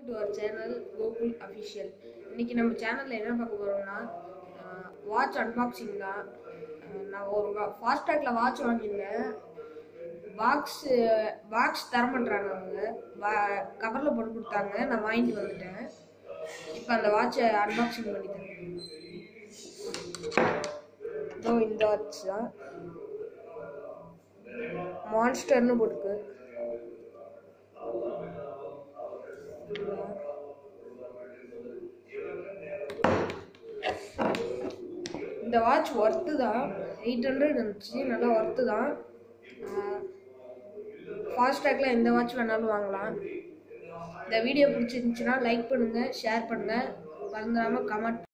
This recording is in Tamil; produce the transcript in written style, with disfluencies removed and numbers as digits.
to our channel Gokul Official. இன்னைக்கு நம்ம சேனல்ல என்ன பார்க்க போறோம்னா வாட்ச் அன்பாக்சிங் தான். நான் ஒரு ஃபாஸ்டாக்ல வாட்ச் வாங்கினேன். பாக்ஸ் தர மாட்டாங்க, அவங்க கவர்ல போட்டு கொடுத்தாங்க. நான் வாங்கிட்டு வந்துட்டேன். இப்போ அந்த வாட்சை அன்பாக்சிங் பண்ணி தரேன். இந்த வாட்ச் தான் மான்ஸ்டர்னு போட்டுருக்கு. இந்த வாட்ச் ஒர்த்து தான். 800 இருந்துச்சு, நல்லா ஒர்த்து தான். ஃபாஸ்டாக்ல எந்த வாட்ச் வேணாலும் வாங்கலாம். இந்த வீடியோ பிடிச்சிருந்துச்சுன்னா லைக் பண்ணுங்கள், ஷேர் பண்ணுங்கள், மறந்துடாமல் கமெண்ட்